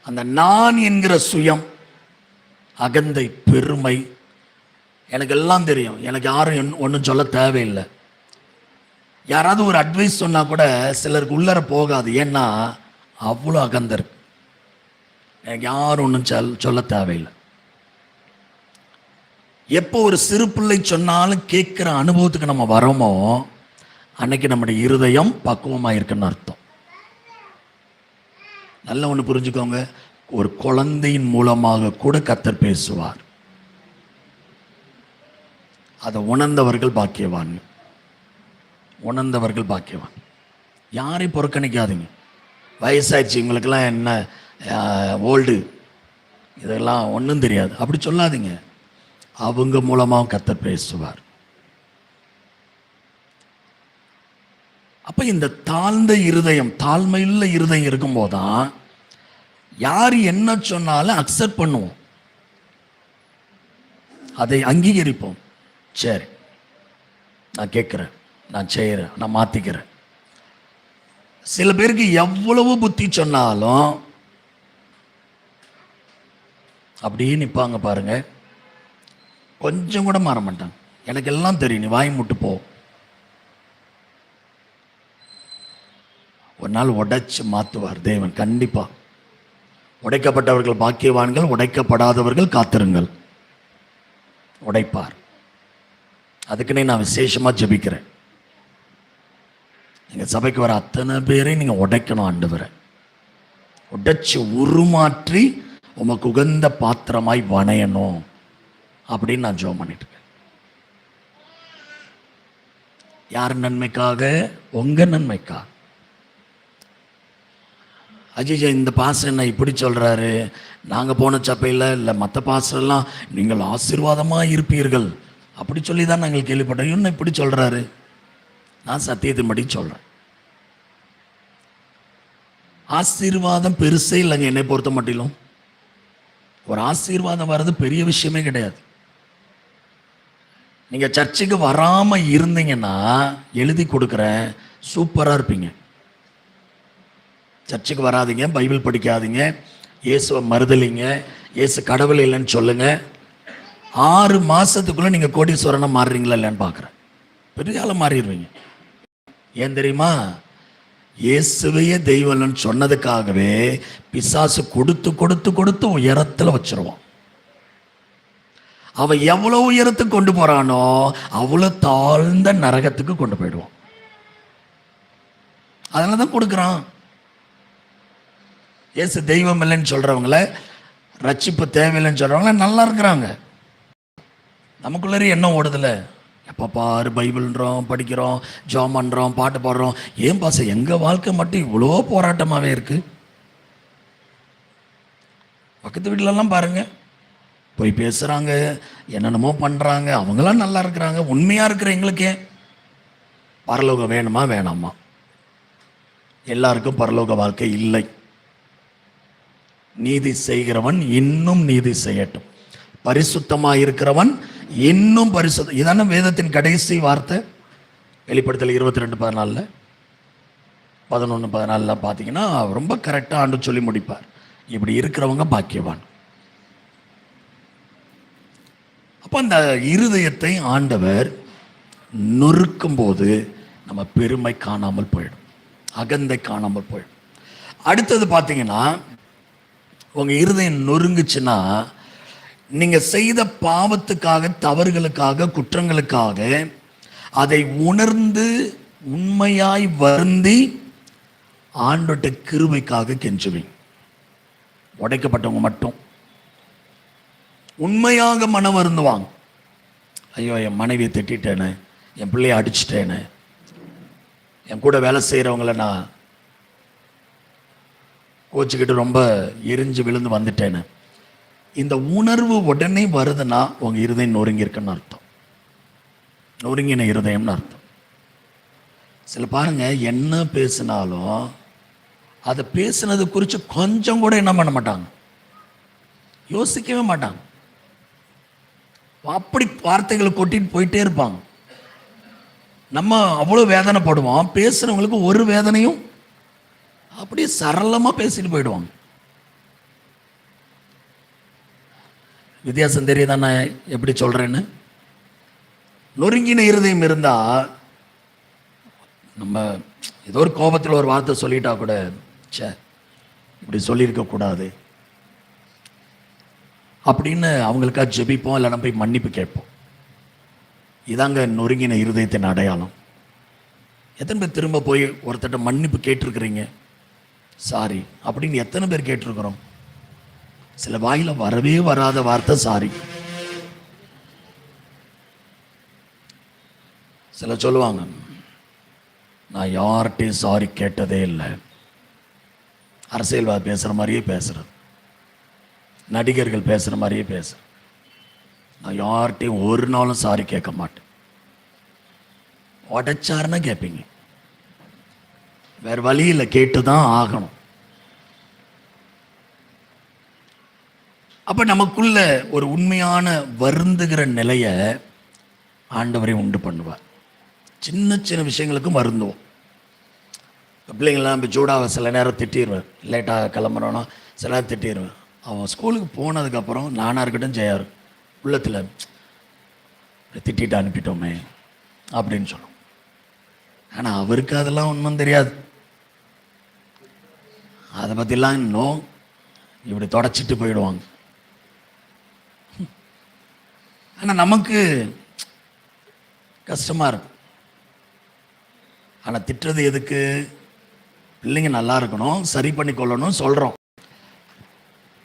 அந்த நான் என்கிற சுயம், அகந்தை, பெருமை, எனக்கு எல்லாம் தெரியும், எனக்கு யாரும் ஒன்றும் சொல்ல தேவையில்லை. யாராவது ஒரு அட்வைஸ் சொன்னா கூட சிலருக்கு உள்ளர போகாது, ஏன்னா அவ்வளோ அகந்தர். எனக்கு யாரும் ஒன்றும் சொல்ல தேவையில்லை. எப்போ ஒரு சிறு பிள்ளை சொன்னாலும் கேட்குற அனுபவத்துக்கு நம்ம வரோமோ அன்னைக்கு நம்முடைய இருதயம் பக்குவமாக இருக்குன்னு அர்த்தம். நல்ல ஒன்று புரிஞ்சுக்கோங்க, ஒரு குழந்தையின் மூலமாக கூட கர்த்தர் பேசுவார். அதை உணர்ந்தவர்கள் பாக்கியவான், உணர்ந்தவர்கள் பாக்கியவான். யாரையும் புறக்கணிக்காதீங்க. வயசாயிடுச்சு இவங்களுக்கெல்லாம் என்ன ஓல்டு, இதெல்லாம் ஒன்றும் தெரியாது அப்படி சொல்லாதீங்க. அவங்க மூலமாக கர்த்தர் பேசுவார். அப்போ இந்த தாழ்ந்த இருதயம், தாழ்மையுள்ள இருதயம் இருக்கும்போதுதான் யார் என்ன சொன்னாலும் அக்செப்ட் பண்ணுவோம், அதை அங்கீகரிப்போம். சரி, நான் கேட்குறேன், நான் செய்கிறேன், நான் மாற்றிக்கிறேன். சில பேருக்கு எவ்வளவு புத்தி சொன்னாலும் அப்படியே நிற்பாங்க பாருங்க, கொஞ்சம் கூட மாற மாட்டாங்க. எனக்கு எல்லாம் தெரியும், நீ வாய் முட்டு போ. ஒரு நாள் உடைச்சு மாற்றுவார் தேவன் கண்டிப்பா. உடைக்கப்பட்டவர்கள் பாக்கியவான்கள், உடைக்கப்படாதவர்கள் காத்திருங்கள், உடைப்பார். அதுக்குன்னே நான் விசேஷமா ஜெபிக்கிறேன். நீங்க சபைக்கு வர அத்தனை பேரையும் நீங்க உடைக்கணும் ஆண்டவரை, உடைச்சு உருமாற்றி உமக்கு உகந்த பாத்திரமாய் வணையணும் அப்படின்னு நான் ஜெபம் பண்ணிட்டு இருக்கேன். யார் நன்மைக்காக? உங்க நன்மைக்காக. அஜிஜா இந்த பாசம் என்ன இப்படி சொல்றாரு, நாங்கள் போன சபையில் இல்லை மற்ற பாசெல்லாம் நீங்கள் ஆசீர்வாதமாக இருப்பீர்கள் அப்படி சொல்லி தான் நாங்கள் கேள்விப்பட்டோம், இன்னும் இப்படி சொல்றாரு. நான் சத்தியத்தின்படி சொல்றேன், ஆசீர்வாதம் பெருசே இல்லைங்க. என்னை பொறுத்த மட்டிலும் ஒரு ஆசீர்வாதம் வர்றது பெரிய விஷயமே கிடையாது. நீங்க சர்ச்சுக்கு வராம இருந்தீங்கன்னா எழுதி கொடுக்குறேன், சூப்பரா இருப்பீங்க. சர்ச்சுக்கு வராதிங்க, பைபிள் படிக்காதீங்க, இயேசுவை மறுதலிங்க, இயேசு கடவுள் இல்லைன்னு சொல்லுங்க. 6 மாசத்துக்குள்ள நீங்க கோடீஸ்வரனா மாறுறீங்களா இல்லைன்னு பார்க்குறேன். பெரிய ஆள மாறிடுவீங்க. ஏன் தெரியுமா? இயேசுவையே தெய்வம்னு சொன்னதுக்காகவே பிசாசு கொடுத்து கொடுத்து கொடுத்து உயரத்தில் வச்சிருவான். அவன் எவ்வளவு உயரத்துக்கு கொண்டு போறானோ அவ்வளோ தாழ்ந்த நரகத்துக்கு கொண்டு போயிடுவான். அதனால தான் கொடுக்குறான். இயேசு தெய்வம் இல்லைன்னு சொல்றவங்கள, ரட்சிப்பு தேவையில்லைன்னு சொல்றவங்கள நல்லா இருக்கிறாங்க. நமக்குள்ளே என்ன ஓடுதில்ல, எப்போ பாரு பைபிள்ன்றோம், படிக்கிறோம், ஜெபம் பண்ணுறோம், பாட்டு பாடுறோம். ஏன் பாச எங்கள் வாழ்க்கை மட்டும் இவ்வளோ போராட்டமாகவே இருக்கு? பக்கத்து வீட்டிலலாம் பாருங்க, போய் பேசுகிறாங்க, என்னென்னமோ பண்ணுறாங்க, அவங்களாம் நல்லா இருக்கிறாங்க. உண்மையாக இருக்கிற எங்களுக்கே பரலோகம் வேணுமா வேணாமா? எல்லாருக்கும் பரலோக வாழ்க்கை இல்லை. நீதி செய்கிறவன் இன்னும் நீதி செய்யட்டும், பரிசுத்தமாக இருக்கிறவன் இன்னும் பரிசுத்தம். இதான வேதத்தின் கடைசி வார்த்தை. வெளிப்படுத்தல் 22:14, 11:14 பார்த்தீங்கன்னா ரொம்ப கரெக்டாக ஆண்டு சொல்லி முடிப்பார். இப்படி இருக்கிறவங்க பாக்கியவான். அப்போ அந்த இருதயத்தை ஆண்டவர் நொறுக்கும் போது நம்ம பெருமை காணாமல் போயிடும், அகந்தை காணாமல் போயிடும். அடுத்தது பார்த்தீங்கன்னா, உங்கள் இருதயம் நொறுங்குச்சுன்னா நீங்கள் செய்த பாவத்துக்காக, தவறுகளுக்காக, குற்றங்களுக்காக அதை உணர்ந்து உண்மையாய் வருந்தி ஆண்டோட்ட கிருபைக்காக கெஞ்சுவீங்க. உடைக்கப்பட்டவங்க மட்டும் உண்மையாக மனம் வருந்துவாங்க. ஐயோ, என் மனைவியை திட்டேனே, என் பிள்ளையை அடிச்சிட்டேனே, என் கூட வேலை செய்கிறவங்கள நான் கோச்சிக்கிட்டு ரொம்ப எரிஞ்சு விழுந்து வந்துட்டேன்னு. இந்த உணர்வு உடனே வருதுன்னா உங்கள் இருதயம் நொறுங்கியிருக்குன்னு அர்த்தம், நொறுங்கின இருதயம்னு அர்த்தம். சில பாருங்க, என்ன பேசினாலும் அதை பேசுனது குறித்து கொஞ்சம் கூட என்ன பண்ண மாட்டாங்க, யோசிக்கவே மாட்டாங்க. அப்படி வார்த்தைகளை கொட்டிட்டு போயிட்டே இருப்பாங்க. நம்ம அவ்வளோ வேதனைப்படுவோம், பேசுகிறவங்களுக்கு ஒரு வேதனையும் அப்படியே சரளமாக பேசிட்டு போயிடுவாங்க. வித்தியாசம் தெரியுதா நான் எப்படி சொல்கிறேன்னு? நொறுங்கின இருதயம் இருந்தால் நம்ம ஏதோ ஒரு கோபத்தில் ஒரு வார்த்தை சொல்லிட்டா கூட, சே இப்படி சொல்லியிருக்கக்கூடாது அப்படின்னு அவங்களுக்காக ஜெபிப்போம், இல்லைன்னா போய் மன்னிப்பு கேட்போம். இதாங்க நொறுங்கின இருதயத்தின் அடையாளம். எத்தனை பேர் திரும்ப போய் ஒருத்தட்ட மன்னிப்பு கேட்டிருக்கிறீங்க, சாரி அப்படின்னு எத்தனை பேர் கேட்டிருக்கிறோம்? சில வாயில வரவே வராத வார்த்தை சாரி. சில சொல்லுவாங்க, நான் யார்கிட்டையும் சாரி கேட்டதே இல்லை. அரசியல்வாதி பேசுகிற மாதிரியே பேசுறது, நடிகர்கள் பேசுகிற மாதிரியே பேசுறது. நான் யார்கிட்டையும் ஒரு நாளும் சாரி கேட்க மாட்டேன். உடைச்சாருன்னா கேட்பீங்க, வேறு வழியில் கேட்டு தான் ஆகணும். அப்போ நமக்குள்ள ஒரு உண்மையான வருந்துகிற நிலையை ஆண்டவரை உண்டு பண்ணுவார். சின்ன சின்ன விஷயங்களுக்கும் வருந்துவோம். பிள்ளைங்கள்லாம் இப்போ சூடாக சில நேரம் திட்டிடுவேன், லேட்டாக கிளம்புறோன்னா சில நேரம் திட்டிடுவேன். அவன் ஸ்கூலுக்கு போனதுக்கப்புறம் நானாக இருக்கட்டும் ஜெயாரு உள்ளத்தில் திட்டிட்டு அனுப்பிட்டோமே அப்படின்னு சொல்லுவோம். ஆனால் அவருக்கு அதெல்லாம் ஒன்றும் தெரியாது, அதை பற்றிலாம் இன்னும் இப்படி தொடச்சிட்டு போயிடுவாங்க. ஆனால் நமக்கு கஷ்டமாக இருக்கும். ஆனால் திட்டுறது எதுக்கு? பிள்ளைங்க நல்லா இருக்கணும், சரி பண்ணி கொள்ளணும் சொல்கிறோம்.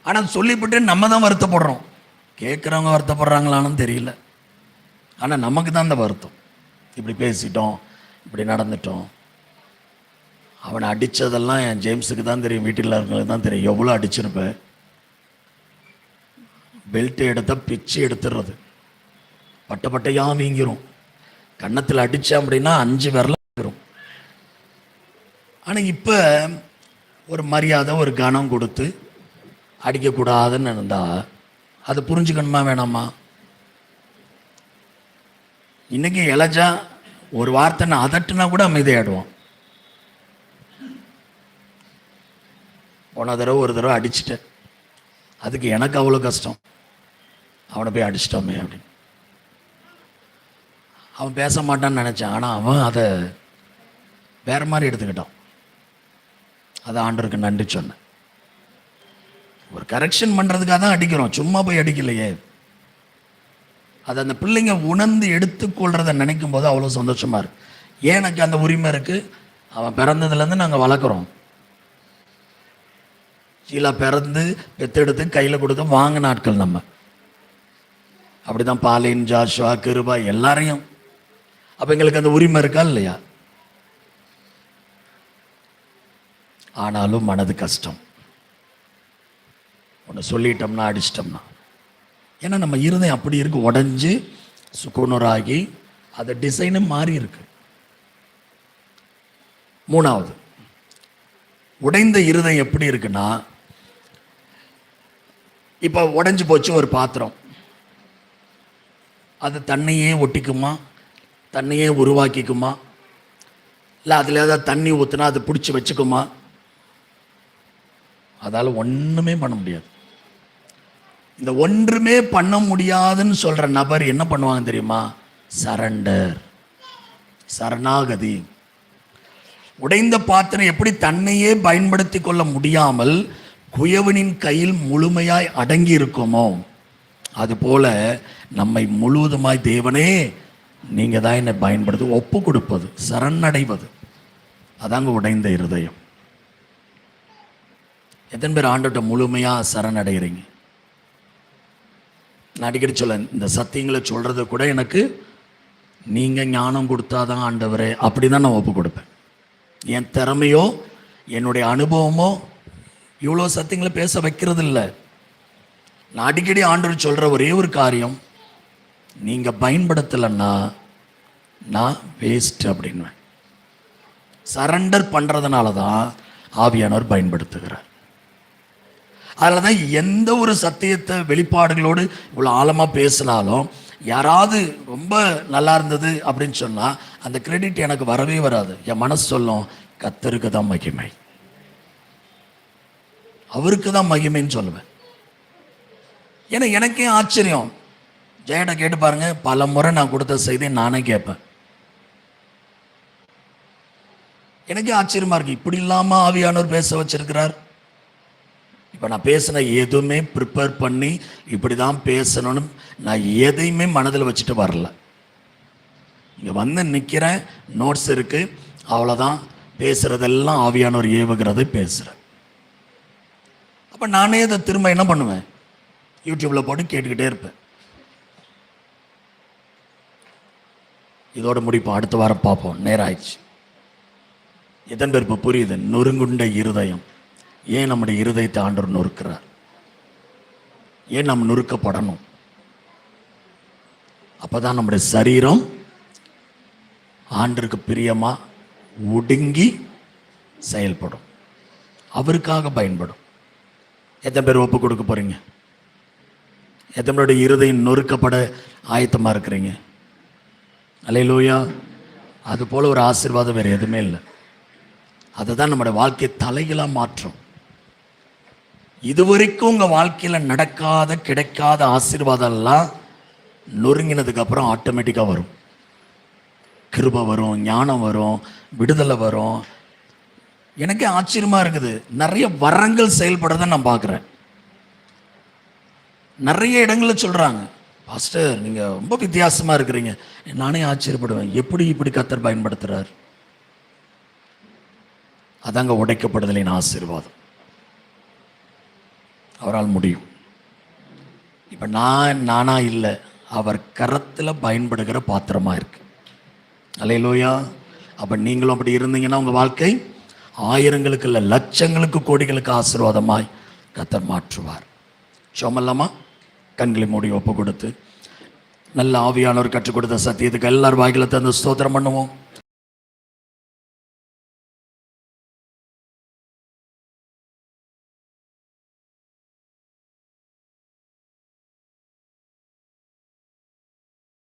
ஆனால் சொல்லிவிட்டு நம்ம தான் வருத்தப்படுறோம். கேட்குறவங்க வருத்தப்படுறாங்களான்னு தெரியல, ஆனால் நமக்கு தான் அந்த வருத்தம். இப்படி பேசிட்டோம், இப்படி நடந்துட்டோம். அவனை அடித்ததெல்லாம் என் ஜேம்ஸுக்கு தான் தெரியும், வீட்டில் இருக்கிறவங்களுக்கு தான் தெரியும். எவ்வளோ அடிச்சிருப்பேன். பெல்ட் எடுத்தால் பிச்சு எடுத்துடுறது, பட்டையாக வீங்கிரும். கன்னத்தில் அடித்தேன் அப்படின்னா 5 விரல வரும். ஆனால் இப்போ ஒரு மரியாதை, ஒரு கனம் கொடுத்து அடிக்கக்கூடாதுன்னு இருந்தால் அதை புரிஞ்சுக்கணுமா வேணாமா? இன்னைக்கு இளைஜா ஒரு வார்த்தை நான் அதட்டுனா கூட அமைதியாயிடுவான். போன தடவை ஒரு தடவை அடிச்சிட்டேன், அதுக்கு எனக்கு அவ்வளோ கஷ்டம். அவனை போய் அடிச்சிட்டோமே அப்படின்னு. அவன் பேச மாட்டான்னு நினச்சான், ஆனால் அவன் அதை வேற மாதிரி எடுத்துக்கிட்டான். அதை ஆண்டவருக்கு நன்றி சொன்னேன். ஒரு கரெக்ஷன் பண்ணுறதுக்காக தான் அடிக்கிறோம், சும்மா போய் அடிக்கலையே. அதை அந்த பிள்ளைங்க உணர்ந்து எடுத்துக்கொள்றதை நினைக்கும் போது அவ்வளோ சந்தோஷமாக இருக்கு. ஏன் எனக்கு அந்த உரிமை இருக்குது? அவன் பிறந்ததுலேருந்து நாங்கள் வளர்க்குறோம். சீலா பிறந்து பெத்தெடுத்து கையில் கொடுத்து வாங்கின நாட்கள் நம்ம. அப்படி தான் பாலின், ஜாஷுவா, கிருபா எல்லாரையும். அப்போ எங்களுக்கு அந்த உரிமை இருக்கா இல்லையா? ஆனாலும் மனது கஷ்டம். ஒன்று சொல்லிட்டோம்னா, அடிச்சிட்டோம்னா ஏன்னா நம்ம இருதயம் அப்படி இருக்கு, உடஞ்சி சுக்குநூறாகி அது டிசைனும் மாறி இருக்கு. மூணாவது, உடைந்த இருதயம் எப்படி இருக்குன்னா, இப்போ உடைஞ்சு போச்சு ஒரு பாத்திரம், அது தண்ணியே ஒட்டிக்குமா, தண்ணியே உருவாக்கிக்குமா, இல்லை அதில் ஏதாவது தண்ணி ஊற்றுனா அது பிடிச்சி வச்சுக்குமா? அதால் ஒன்றுமே பண்ண முடியாது. இந்த ஒன்றுமே பண்ண முடியாதுன்னு சொல்கிற நபர் என்ன பண்ணுவாங்க தெரியுமா? சரண்டர், சரணாகதி. உடைந்த பாத்திரம் எப்படி தன்னையே பயன்படுத்தி கொள்ள முடியாமல் குயவனின் கையில் முழுமையாய் அடங்கி இருக்குமோ, அதுபோல நம்மை முழுவதுமாய் தேவனே நீங்கள் தான் என்னை பயன்படுத்தி ஒப்பு கொடுப்பது, சரணடைவது, அதாங்க உடைந்த இருதயம். எத்தனை பேர் ஆண்டவர்கிட்ட முழுமையாக சரணடைகிறீங்க? நான் அடிக்கடி சொல்ல, இந்த சத்தியங்களை சொல்கிறது கூட எனக்கு நீங்கள் ஞானம் கொடுத்தாதான் ஆண்டவரே, அப்படி தான் நான் ஒப்பு கொடுப்பேன். என் திறமையோ என்னுடைய அனுபவமோ இவ்வளோ சத்தியங்களை பேச வைக்கிறது இல்லை. நான் அடிக்கடி ஆண்டவர் சொல்கிற ஒரே ஒரு காரியம், நீங்கள் பயன்படுத்தலைன்னா நான் வேஸ்ட் அப்படின்வேன். சரண்டர் பண்ணுறதுனால தான் ஆவியானவர் பயன்படுத்துகிறார். அதில் தான் எந்த ஒரு சத்தியத்தை வெளிப்பாடுகளோடு இவ்வளோ ஆழமாக பேசினாலும் யாராவது ரொம்ப நல்லா இருந்தது அப்படின்னு சொன்னால் அந்த கிரெடிட் எனக்கு வரவே வராது. என் மனசு சொல்லும், கர்த்தருக்கு தான் மகிமை, அவருக்கு தான் மகிமைன்னு சொல்லுவேன். ஏன்னா எனக்கே ஆச்சரியம். ஜெயட கேட்டு பாருங்க, பல முறை நான் கொடுத்த செய்தி நானே கேட்பேன். எனக்கே ஆச்சரியமா இருக்கு, இப்படி இல்லாமல் ஆவியானவர் பேச வச்சிருக்கிறார். இப்போ நான் பேசின எதுவுமே ப்ரிப்பேர் பண்ணி இப்படி தான் பேசணும்னு நான் எதையுமே மனதில் வச்சுட்டு வரல. இங்கே வந்து நிற்கிறேன், நோட்ஸ் இருக்குது, அவ்வளோதான். பேசுகிறதெல்லாம் ஆவியானவர் ஏவுகிறதை பேசுகிறேன். அப்போ நானே அதை திரும்ப என்ன பண்ணுவேன், யூடியூப்பில் போட்டு கேட்டுக்கிட்டே இருப்பேன். இதோட முடிப்போம், அடுத்த வாரம் பார்ப்போம், நேரம் ஆயிடுச்சு. எத்தனை பேர் இப்போ புரியுது நொறுங்குண்ட இருதயம்? ஏன் நம்முடைய இருதயத்தை ஆண்டவர் நொறுக்கிறார்? ஏன் நாம் நொறுக்கப்படணும்? அப்போதான் நம்முடைய சரீரம் ஆண்டருக்கு பிரியமா ஒடுங்கி செயல்படும், அவருக்காக பயன்படும். எத்தனை பேர் ஒப்பு கொடுக்க போறீங்க? எத்தனை பேருடைய இருதயம் நொறுக்கப்பட ஆயத்தமாக இருக்கிறீங்க? அல்லேலூயா. அது போல ஒரு ஆசீர்வாதம் வேறு எதுவுமே இல்லை. அதுதான் நம்முடைய வாழ்க்கையை தலைகளாக மாற்றும். இதுவரைக்கும் உங்கள் வாழ்க்கையில் நடக்காத கிடைக்காத ஆசீர்வாதம்லாம் நொறுங்கினதுக்கு அப்புறம் ஆட்டோமேட்டிக்காக வரும். கிருபை வரும், ஞானம் வரும், விடுதலை வரும். எனக்கே ஆச்சரியமாக இருக்குது, நிறைய வரங்கள் செயல்படுறதை நான் பார்க்குறேன். நிறைய இடங்களில் சொல்கிறாங்க, பாஸ்டர் நீங்கள் ரொம்ப வித்தியாசமாக இருக்கிறீங்க. நானே ஆச்சரியப்படுவேன், எப்படி இப்படி கர்த்தர் பயன்படுத்துகிறார். அதாங்க உடைக்கப்படுதலின் ஆசீர்வாதம். அவரால் முடியும். இப்போ நானா இல்லை, அவர் கரத்தில் பயன்படுகிற பாத்திரமாக இருக்கு. அல்லேலூயா. அப்போ நீங்களும் அப்படி இருந்தீங்கன்னா உங்கள் வாழ்க்கை ஆயிரங்களுக்கு இல்லை லட்சங்களுக்கு கோடிகளுக்கு ஆசீர்வாதமாய் கர்த்தர் மாற்றுவார். சோமல்லாமா கண்களை மூடி ஒப்பு கொடுத்து நல்ல ஆவியானவர் கற்றுக் கொடுத்த சத்தியத்துக்கு எல்லார் வாயில தந்து ஸ்தோத்திரம் பண்ணுவோம்.